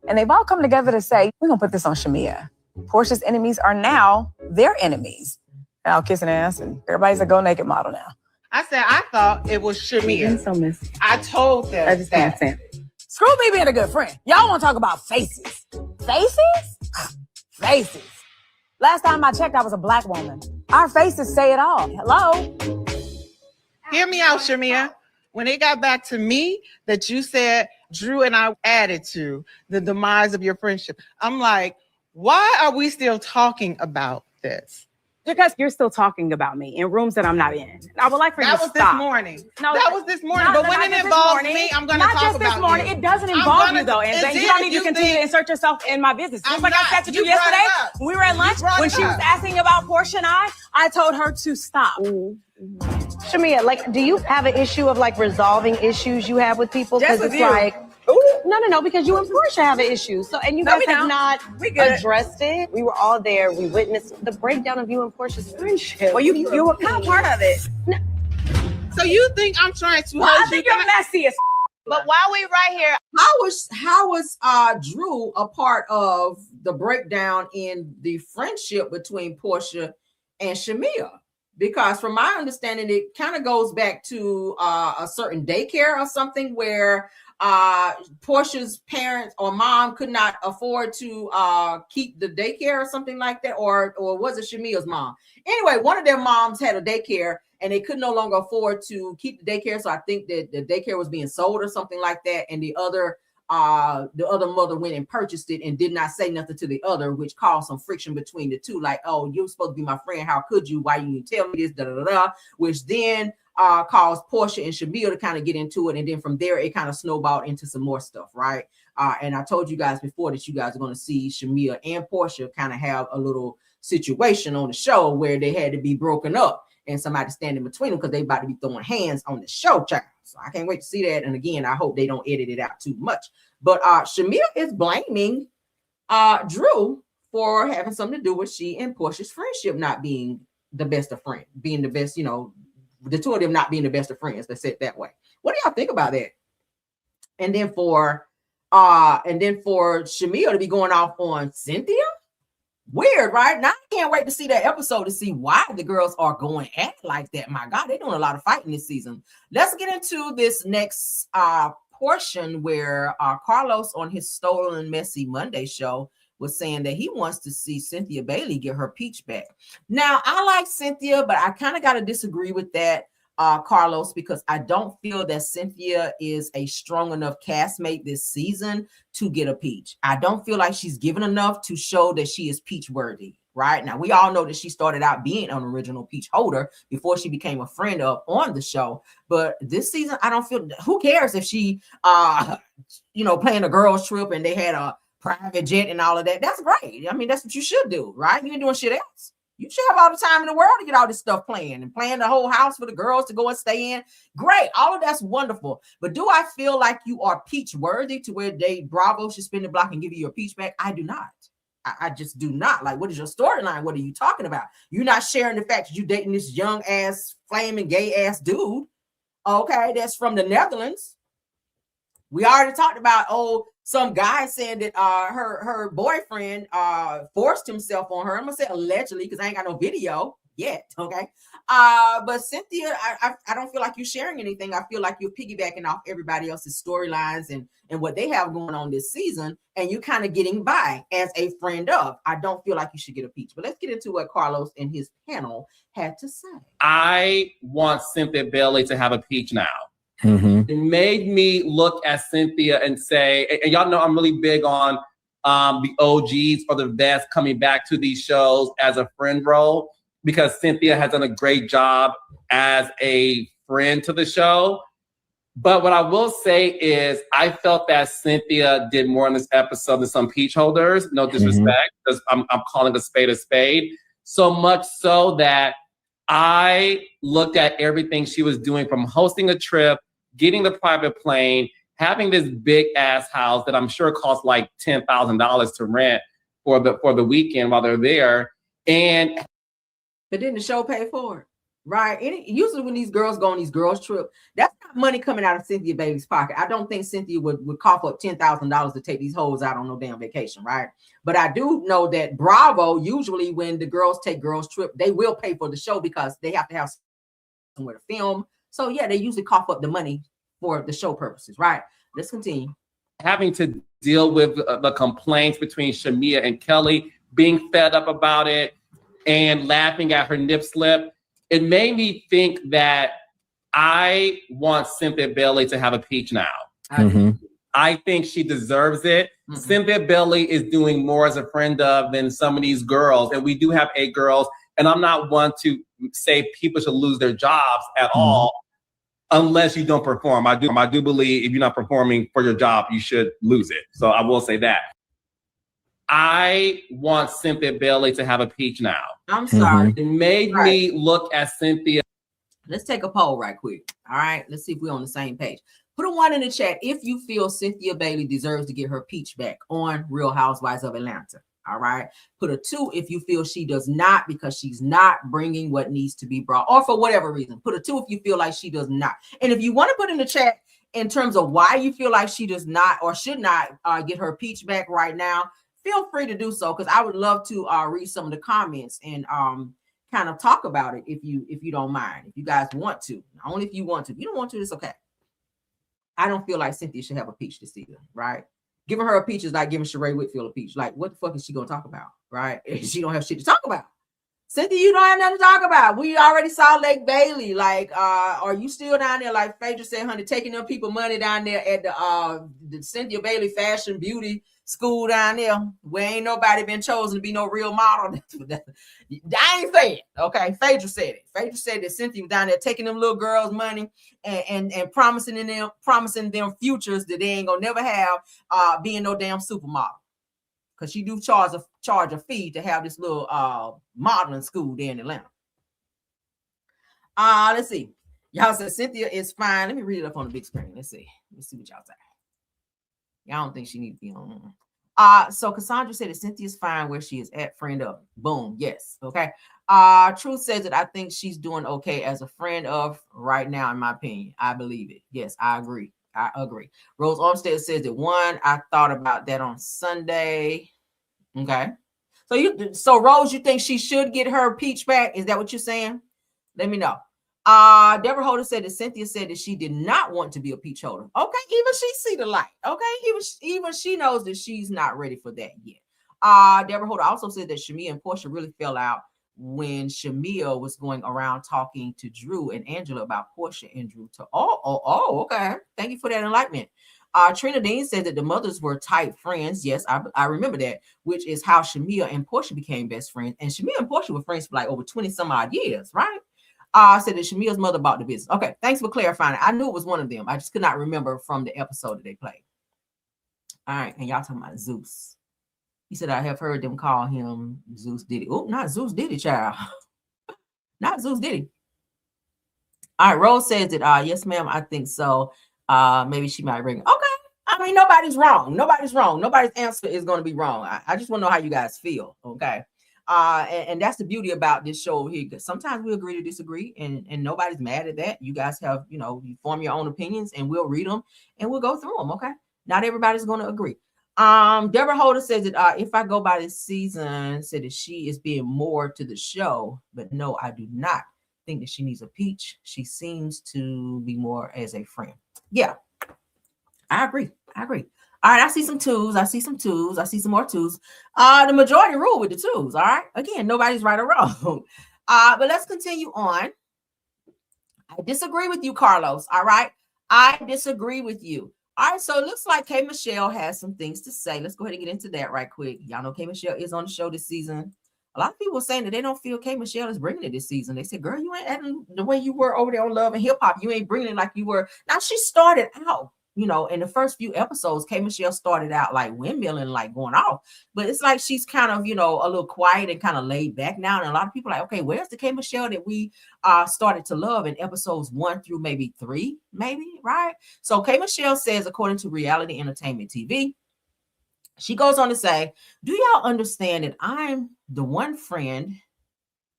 and they've all come together to say, we're going to put this on Shamia. Portia's enemies are now their enemies. Now kissing ass and everybody's a go naked model now. I said I thought it was Shamia. So messy. I told them I just can't stand it. Screw me being a good friend. Y'all want to talk about faces. Faces? Faces. Last time I checked, I was a black woman. Our faces say it all. Hello? Hear me out, Shamia. When it got back to me that you said Drew and I added to the demise of your friendship, I'm like, why are we still talking about this? Because you're still talking about me in rooms that I'm not in. I would like for you to stop. That was this morning. No, that was this morning. But when it involves me, I'm going to talk about Not just this morning. you. It doesn't involve you, though. And you don't need to continue to insert yourself in my business. Just like I said to you yesterday, when we were at lunch, when she was asking about Portia and I told her to stop. Shamia, like, do you have an issue of like resolving issues you have with people? Because it's like, no, because you and Portia have an issue. So, and you guys have not addressed it. We were all there. We witnessed the breakdown of you and Portia's friendship. Well, you were kind of part of it. No. So you think I'm trying to? Well, I think you're messy as. But while we right here, how was Drew a part of the breakdown in the friendship between Portia and Shamia? Because from my understanding, it kind of goes back to a certain daycare or something where Portia's parents or mom could not afford to keep the daycare or something like that, or was it Shamia's mom? Anyway, one of their moms had a daycare and they could no longer afford to keep the daycare, so I think that the daycare was being sold or something like that, and the other mother went and purchased it and did not say nothing to the other, which caused some friction between the two. Like, oh, you're supposed to be my friend. How could you? Why you didn't tell me this? Da, da, da, da. Which then caused Portia and Shamia to kind of get into it. And then from there, it kind of snowballed into some more stuff, right? And I told you guys before that you guys are going to see Shamia and Portia kind of have a little situation on the show where they had to be broken up and somebody standing between them because they about to be throwing hands on the show, child. So I can't wait to see that. And again, I hope they don't edit it out too much. But Shamia is blaming Drew for having something to do with she and Portia's friendship not being the best of friends, being the best, the two of them not being the best of friends. Let's say it that way. What do y'all think about that? And then for Shamia to be going off on Cynthia, weird, right? Now I can't wait to see that episode to see why the girls are going at like that. My God, they're doing a lot of fighting this season. Let's get into this next portion where Carlos on his Stolen Messy Monday show was saying that he wants to see Cynthia Bailey get her peach back. Now, I like Cynthia, but I kind of got to disagree with that, Carlos, because I don't feel that Cynthia is a strong enough castmate this season to get a peach. I don't feel like she's given enough to show that she is peach worthy. Right now, we all know that she started out being an original peach holder before she became a friend of on the show. But this season, I don't feel. Who cares if she, playing a girls trip and they had a private jet and all of that? That's great. I mean, that's what you should do, right? You ain't doing shit else. You should have all the time in the world to get all this stuff planned and plan the whole house for the girls to go and stay in. Great. All of that's wonderful. But do I feel like you are peach worthy to where Bravo should spin the block and give you your peach back? I do not. I just do not. Like, what is your storyline? What are you talking about? You're not sharing the fact that you dating this young ass, flaming gay ass dude. Okay, that's from the Netherlands. We already talked about, some guy saying that her boyfriend forced himself on her. I'm gonna say allegedly because I ain't got no video yet. Okay. But Cynthia, I don't feel like you're sharing anything. I feel like you're piggybacking off everybody else's storylines and what they have going on this season, and you kind of getting by as a friend of. I don't feel like you should get a peach. But let's get into what Carlos and his panel had to say. I want Cynthia Bailey to have a peach now. Mm-hmm. It made me look at Cynthia and say, and y'all know I'm really big on the OGs or the vets coming back to these shows as a friend role, because Cynthia has done a great job as a friend to the show. But what I will say is I felt that Cynthia did more in this episode than some peach holders. No disrespect, because I'm calling a spade a spade. So much so that I looked at everything she was doing, from hosting a trip, getting the private plane, having this big ass house that I'm sure costs like $10,000 to rent for the weekend while they're there. And but then the show paid for it, right? Usually when these girls go on these girls trip, that's not money coming out of Cynthia Bailey's pocket. I don't think Cynthia would cough up $10,000 to take these hoes out on no damn vacation, right? But I do know that Bravo, usually when the girls take girls trip, they will pay for the show because they have to have somewhere to film. So yeah, they usually cough up the money for the show purposes, right? Let's continue. Having to deal with the complaints between Shamia and Kelly, being fed up about it and laughing at her nip slip, it made me think that I want Cynthia Bailey to have a peach now. I think she deserves it. Cynthia Bailey is doing more as a friend of than some of these girls. And we do have 8 girls. And I'm not one to say people should lose their jobs at all unless you don't perform. I do believe if you're not performing for your job, you should lose it. So I will say that. I want Cynthia Bailey to have a peach now. I'm sorry. It made me look at Cynthia. Let's take a poll right quick. All right. Let's see if we're on the same page. Put a 1 in the chat if you feel Cynthia Bailey deserves to get her peach back on Real Housewives of Atlanta. All right. Put a 2 if you feel she does not, because she's not bringing what needs to be brought, or for whatever reason. Put a 2 if you feel like she does not. And if you want to put in the chat in terms of why you feel like she does not or should not get her peach back right now, feel free to do so, because I would love to read some of the comments and kind of talk about it if you don't mind. If you guys want to, only if you want to. If you don't want to, it's okay. I don't feel like Cynthia should have a peach this season, right? Giving her a peach is like giving Sheree Whitfield a peach. Like, what the fuck is she gonna talk about, right? She don't have shit to talk about. Cynthia, you don't have nothing to talk about. We already saw Lake Bailey. Like, are you still down there? Like Phaedra said, honey, taking them people money down there at the Cynthia Bailey Fashion Beauty School down there, where ain't nobody been chosen to be no real model. I ain't saying it. Okay, Phaedra said it. Phaedra said that Cynthia was down there taking them little girls' money and promising them futures that they ain't gonna never have, being no damn supermodel. Because she do charge a fee to have this little modeling school there in Atlanta. Let's see. Y'all said Cynthia is fine. Let me read it up on the big screen. Let's see what y'all say. I don't think she needs to be on. So Cassandra said that Cynthia's fine where she is at, friend of. Boom. Yes. Okay. Truth says that I think she's doing okay as a friend of right now, in my opinion. I believe it. Yes, I agree. Rose Armstead says that 1, I thought about that on Sunday. Okay. So Rose, you think she should get her peach back? Is that what you're saying? Let me know. Deborah Holder said that Cynthia said that she did not want to be a peach holder. Okay, even she see the light. Okay, even she knows that she's not ready for that yet. Deborah Holder also said that Shamia and Portia really fell out when Shamia was going around talking to Drew and Angela about Portia and Drew. Okay. Thank you for that enlightenment. Trina Dean said that the mothers were tight friends. Yes, I remember that, which is how Shamia and Portia became best friends. And Shamia and Portia were friends for like over 20 some odd years, right? Said that Shamia's mother bought the business. Okay, thanks for clarifying it. I knew it was one of them. I just could not remember from the episode that they played. All right, and y'all talking about Zeus. He said, I have heard them call him Zeus Diddy. Oh, not Zeus Diddy, child. Not Zeus Diddy. All right, Rose says that, yes, ma'am, I think so. Maybe she might ring. Okay. I mean, nobody's wrong. Nobody's answer is going to be wrong. I just want to know how you guys feel. Okay. And that's the beauty about this show here. Sometimes we agree to disagree, and nobody's mad at that. You guys have, you form your own opinions, and we'll read them and we'll go through them. Okay. Not everybody's going to agree. Deborah Holder says that if I go by this season, said that she is being more to the show, but no, I do not think that she needs a peach. She seems to be more as a friend. Yeah, I agree. All right, I see some twos. I see some more twos. The majority rule with the twos. All right. Again, nobody's right or wrong. But let's continue on. I disagree with you, Carlos. All right. I disagree with you. All right. So it looks like K. Michelle has some things to say. Let's go ahead and get into that right quick. Y'all know K. Michelle is on the show this season. A lot of people are saying that they don't feel K. Michelle is bringing it this season. They said, girl, you ain't acting the way you were over there on Love and Hip Hop. You ain't bringing it like you were. Now, she started out in the first few episodes, K Michelle started out like windmilling, like going off. But it's like she's kind of, a little quiet and kind of laid back now. And a lot of people are like, okay, where's the K Michelle that we started to love in episodes 1 through maybe 3, right? So K Michelle says, according to Reality Entertainment TV, she goes on to say, do y'all understand that I'm that one friend?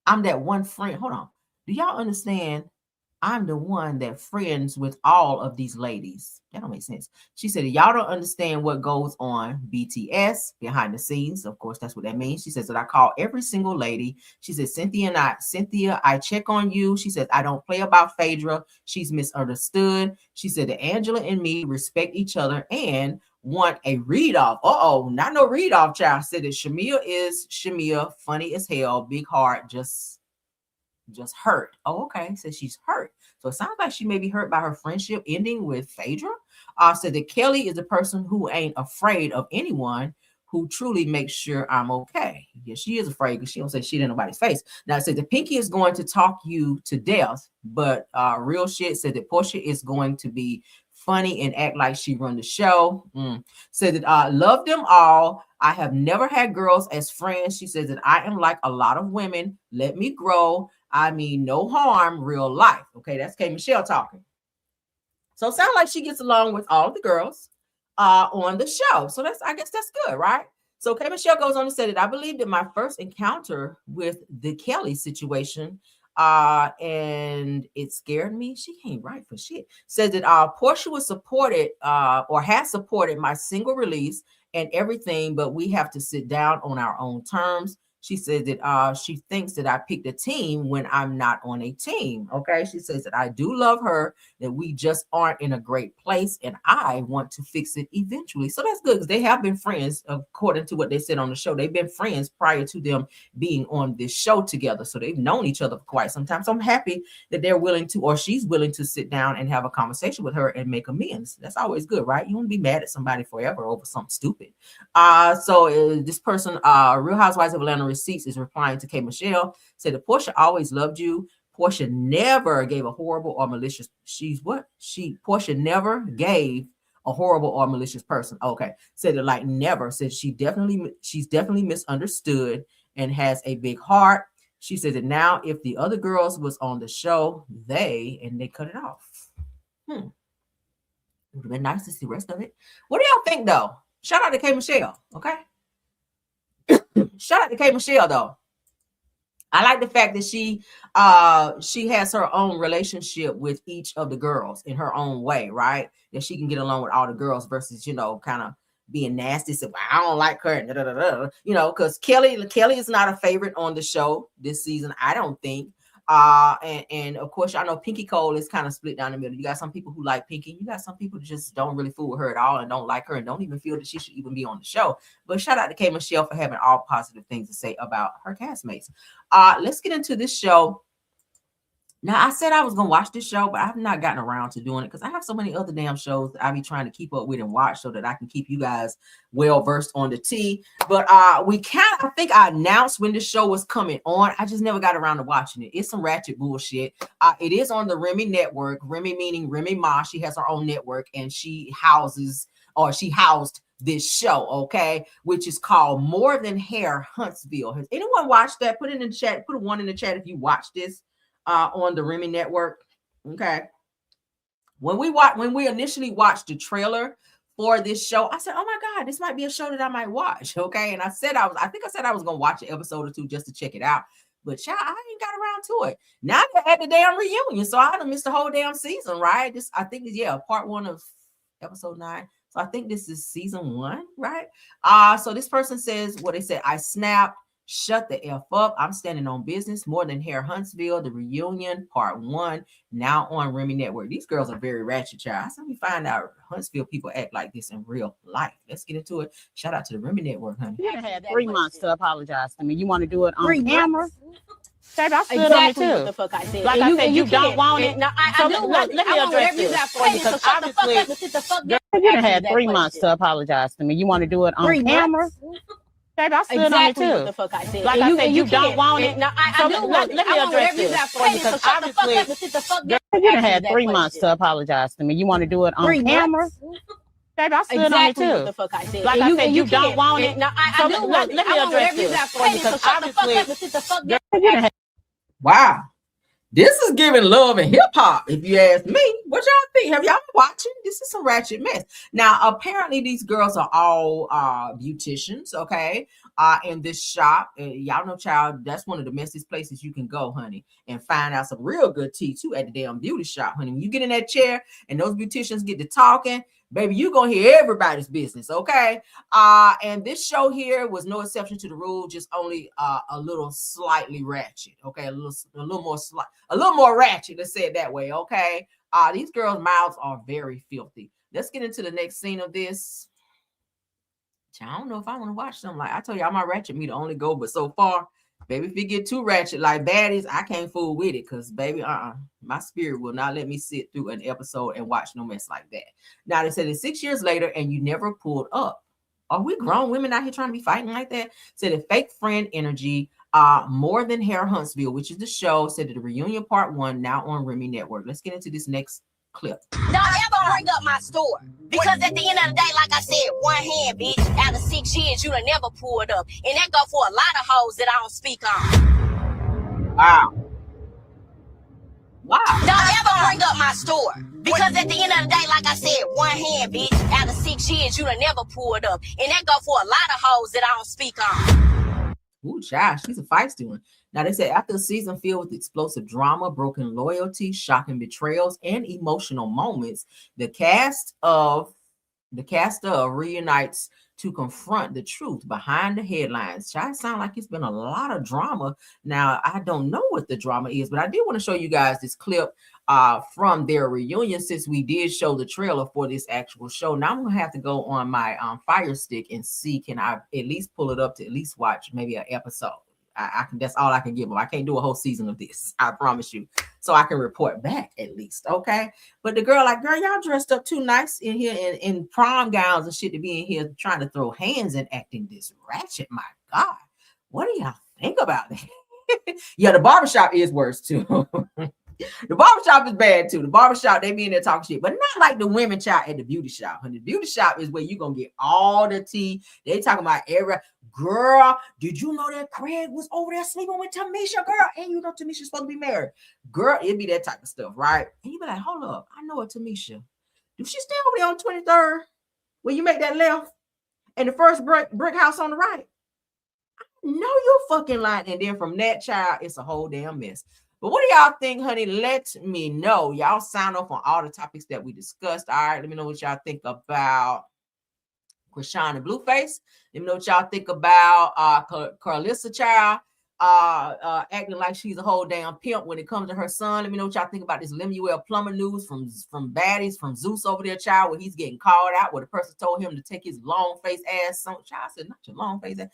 Hold on. Do y'all understand I'm the one that friends with all of these ladies? That don't make sense. She said, y'all don't understand what goes on BTS behind the scenes. Of course, that's what that means. She says that I call every single lady. She says, Cynthia, I check on you. She says, I don't play about Phaedra. She's misunderstood. She said that Angela and me respect each other and want a read off. Not no read off, child. Said that Shamia is Shamia, funny as hell, big heart, just hurt. Oh, okay. So she's hurt. So it sounds like she may be hurt by her friendship ending with Phaedra. Said that Kelly is the person who ain't afraid of anyone, who truly makes sure I'm okay. Yeah, she is afraid because she don't say shit in nobody's face. Now it said that Pinky is going to talk you to death, but real shit said that Portia is going to be funny and act like she run the show. Said that I love them all. I have never had girls as friends. She says that I am like a lot of women. Let me grow. I mean, no harm, real life. Okay, that's K Michelle talking. So it sounds like she gets along with all of the girls on the show. So I guess that's good, right? So K Michelle goes on to say that I believe that my first encounter with the Kelly situation, and it scared me. She can't write for shit. Says that Portia was supported or has supported my single release and everything, but we have to sit down on our own terms. She says that she thinks that I picked a team when I'm not on a team. Okay. She says that I do love her, that we just aren't in a great place, and I want to fix it eventually. So that's good because they have been friends, according to what they said on the show. They've been friends prior to them being on this show together. So they've known each other for quite some time. So I'm happy that they're willing to, or she's willing to sit down and have a conversation with her and make amends. That's always good, right? You want to be mad at somebody forever over something stupid. So this person, Real Housewives of Atlanta Receipts, is replying to K Michelle, said that Portia always loved you. Portia never gave a horrible or malicious. Portia never gave a horrible or malicious person. Okay. Said it like never. Said she's definitely misunderstood and has a big heart. She said that now if the other girls was on the show, they cut it off. It would have been nice to see the rest of it. What do y'all think though? Shout out to K Michelle. Okay. Shout out to K Michelle though. I like the fact that she has her own relationship with each of the girls in her own way, right? That she can get along with all the girls versus, kind of being nasty. So I don't like her, because Kelly is not a favorite on the show this season, I don't think. And of course, I know Pinky Cole is kind of split down the middle. You got some people who like Pinky. You got some people that just don't really fool with her at all and don't like her and don't even feel that she should even be on the show. But shout out to K Michelle for having all positive things to say about her castmates. Let's get into this show. Now, I said I was going to watch this show, but I have not gotten around to doing it because I have so many other damn shows that I be trying to keep up with and watch so that I can keep you guys well versed on the tea. But I think I announced when this show was coming on. I just never got around to watching it. It's some ratchet bullshit. It is on the Remy network. Remy meaning Remy Ma. She has her own network and she housed this show, okay, which is called More Than Hair Huntsville. Has anyone watched that? Put it in the chat. Put a 1 in the chat if you watched this. On the Remy network. Okay. When we initially watched the trailer for this show, I said, oh my God, this might be a show that I might watch. Okay. And I said I was gonna watch an episode or two just to check it out. But child, I ain't got around to it. Now they're at the damn reunion. So I done missed the whole damn season, right? I think part 1 of episode 9. So I think this is season 1, right? So this person says what they said, I snapped. Shut the F up. I'm standing on business. More Than Hair Huntsville, the reunion, part 1, now on Remy Network. These girls are very ratchet, child. So we find out Huntsville people act like this in real life. Let's get into it. Shout out to the Remy Network, honey. You had 3 months to apologize to me. You want to do it on camera? Baby, I stood on it too. What the fuck I said. Like I said, you don't want it. No, I do want it. Let me address this. Because obviously, you had 3 months to apologize to me. You want to do it on camera? Baby, I stood Exactly on it what too. the fuck I said. Like I said, you don't want it. No, I do want it. Let me I want address whatever you this got for for you, me. So because shut the fuck obviously, up and sit the fuck girl, down. you done had 3 months to apologize to me. You want to do it on 3 camera? months? Baby, I stood on it Exactly too. what the fuck I said. Like I said, you don't want it. No, I do want it. Let me I want address whatever you got this for for you, me. So because shut the fuck obviously, up and sit the fuck girl, down. you done had Wow. This is giving love and hip hop, if you ask me. What y'all think? Have y'all been watching? This is some ratchet mess. Now, apparently, these girls are all beauticians, okay? In this shop. Y'all know, child, that's one of the messiest places you can go, honey, and find out some real good tea, too, at the damn beauty shop, honey. When you get in that chair and those beauticians get to talking, baby, you gonna hear everybody's business, okay? And this show here was no exception to the rule, just only a little slightly ratchet, okay? A little more ratchet, let's say it that way, okay? These girls' mouths are very filthy. Let's get into the next scene of this. I don't know if I want to watch something like I told y'all my ratchet meter only go, but so far, baby, if you get too ratchet like baddies, I can't fool with it, because baby, my spirit will not let me sit through an episode and watch no mess like that. Now they said it's 6 years later and you never pulled up. Are we grown women out here trying to be fighting like that? Said a fake friend energy, more than Hair Huntsville, which is the show. Said the reunion part 1 now on Remy Network. Let's get into this next clip. Don't ever bring up my store. Because at the end of the day, like I said, one hand, bitch, out of 6 years, you done never pulled up. And that go for a lot of hoes that I don't speak on. Wow. Don't ever bring up my store. Because at the end of the day, like I said, one hand, bitch, out of 6 years, you done never pulled up. And that go for a lot of hoes that I don't speak on. Ooh, child, she's a feisty one. Now, they say after a season filled with explosive drama, broken loyalty, shocking betrayals, and emotional moments, the cast of reunites to confront the truth behind the headlines. Child, sound like it's been a lot of drama. Now, I don't know what the drama is, but I did want to show you guys this clip from their reunion, since we did show the trailer for this actual show. Now I'm gonna have to go on my Fire Stick and see, can I at least pull it up to at least watch maybe an episode. I can, that's all I can give them. I can't do a whole season of this, I promise you. So I can report back at least, okay? But the girl, like, girl, y'all dressed up too nice in here in prom gowns and shit to be in here trying to throw hands and acting this ratchet. My God, what do y'all think about that? Yeah, the barbershop is worse too. The barbershop is bad too. The barbershop, they be in there talking shit, but not like the women child at the beauty shop. And the beauty shop is where you're going to get all the tea. They talking about every girl. Did you know that Craig was over there sleeping with Tamisha, girl? And you know Tamisha's supposed to be married. Girl, it'd be that type of stuff, right? And you be like, hold up, I know a Tamisha. Do she stay over there on 23rd when you make that left and the first brick house on the right? No, you're fucking lying. And then from that child, it's a whole damn mess. But what do y'all think, honey? Let me know. Y'all sign off on all the topics that we discussed. All right, let me know what y'all think about Chrisean and Blueface. Let me know what y'all think about Karlissa child acting like she's a whole damn pimp when it comes to her son. Let me know what y'all think about this Lemuel plumber news from baddies from Zeus over there, child, where he's getting called out, where the person told him to take his long face ass. Child, I said, not your long face ass.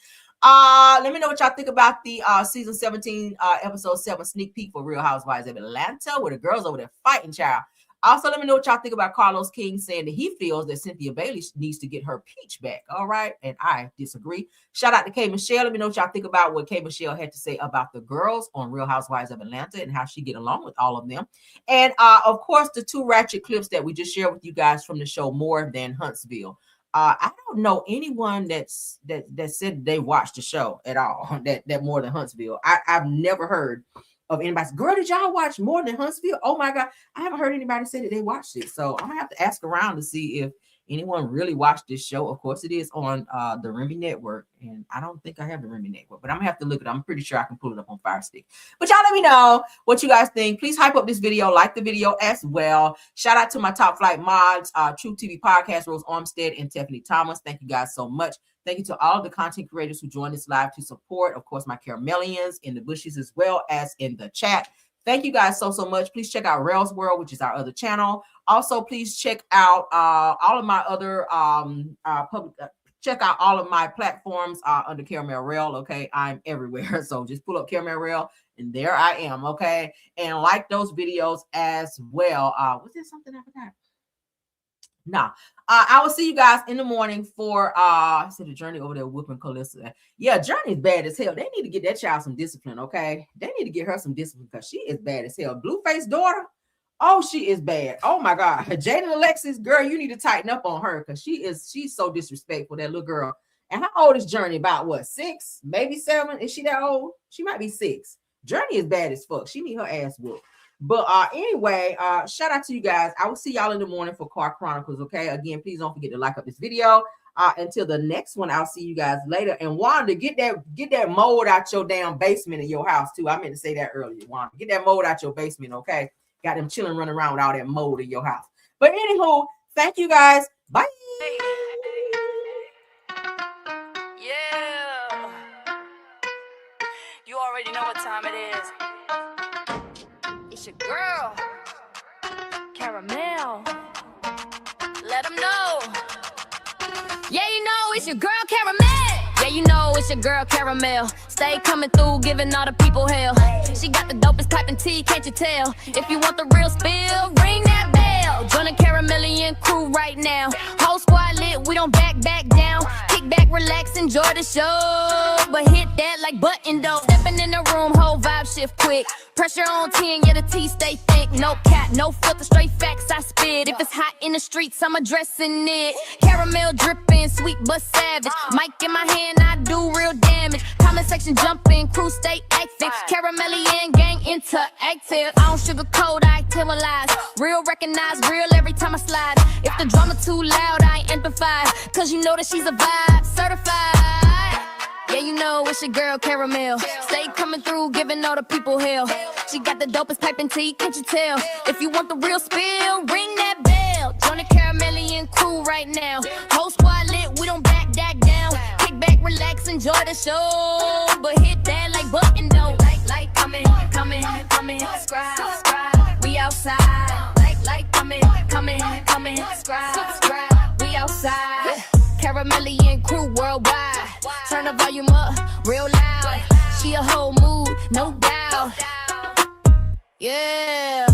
Let me know what y'all think about the season 17 episode 7 sneak peek for Real Housewives of Atlanta, where the girls over there fighting, child. Also, let me know what y'all think about Carlos King saying that he feels that Cynthia Bailey needs to get her peach back. All right, and I disagree. Shout out to K. Michelle. Let me know what y'all think about what K. Michelle had to say about the girls on Real Housewives of Atlanta and how she get along with all of them. And of course, the 2 ratchet clips that we just shared with you guys from the show More Than Huntsville. I don't know anyone that said they watched the show at all. That More Than Huntsville. I've never heard of anybody. Girl, did y'all watch More Than Huntsville? Oh my God, I haven't heard anybody say that they watched it. So I'm gonna have to ask around to see if anyone really watched this show. Of course, it is on the Remy Network, and I don't think I have the Remy Network, but I'm gonna have to look at it. I'm pretty sure I can pull it up on Fire Stick. But y'all let me know what you guys think. Please hype up this video, like the video as well. Shout out to my top flight mods, True TV Podcast, Rose Armstead and Tiffany Thomas. Thank you guys so much. Thank you to all the content creators who joined this live to support, of course, my Caramelians in the bushes as well as in the chat. Thank you guys so much. Please check out Rail's World, which is our other channel. Also, please check out all of my other check out all of my platforms under Caramel Rail. Okay, I'm everywhere. So just pull up Caramel Rail and there I am. Okay, and like those videos as well. Was there something I forgot? Nah. I will see you guys in the morning for I see the Journey over there whooping Karlissa. Yeah, Journey's bad as hell. They need to get that child some discipline, okay? They need to get her some discipline because she is bad as hell. Blueface daughter, oh, she is bad. Oh my God. Jaden Alexis, girl, you need to tighten up on her because she's so disrespectful, that little girl. And how old is Journey? About what, 6, maybe 7? Is she that old? She might be 6. Journey is bad as fuck. She need her ass whooped. But anyway, shout out to you guys. I will see y'all in the morning for Car Chronicles. Okay. Again, please don't forget to like up this video. Until the next one, I'll see you guys later. And Wanda, get that mold out your damn basement in your house too. I meant to say that earlier. Wanda, get that mold out your basement. Okay. Got them children running around with all that mold in your house. But anywho, thank you guys. Bye. Yeah. You already know what time it is. It's your girl, Caramel. Let them know. Yeah, you know it's your girl, Caramel. Yeah, you know it's your girl, Caramel. Stay coming through, giving all the people hell. She got the dopest type of tea, can't you tell? If you want the real spill, ring that bell. Join the Caramelian crew right now. Whole squad lit, we don't back down. Kick back, relax, enjoy the show. But hit that like button though. Stepping in the room, whole vibe shift quick. Pressure on 10, yeah, the tea stay thick. No cap, no filter, straight facts I spit. If it's hot in the streets, I'm addressing it. Caramel dripping, sweet but savage. Mic in my hand, I do real damage. Comment section jumping, crew stay active. Caramelian gang interactive. I don't sugarcoat, I activalize. Real recognize, real every time I slide. If the drama too loud, I amplify. Cause you know that she's a vibe, certified. Yeah, you know it's your girl, Caramel. Stay coming through, giving all the people hell. She got the dopest piping tea, can't you tell? If you want the real spill, ring that bell. Join the Caramelian crew right now. Whole squad lit, we don't back down. Kick back, relax, enjoy the show. But hit that like button though. Like, coming, subscribe. We outside. Like, coming, subscribe. We outside. Caramelian crew worldwide. Turn the volume up real loud. She a whole mood, no doubt. Yeah.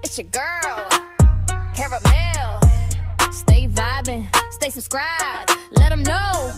It's your girl, Caramel. Stay vibing, stay subscribed. Let them know.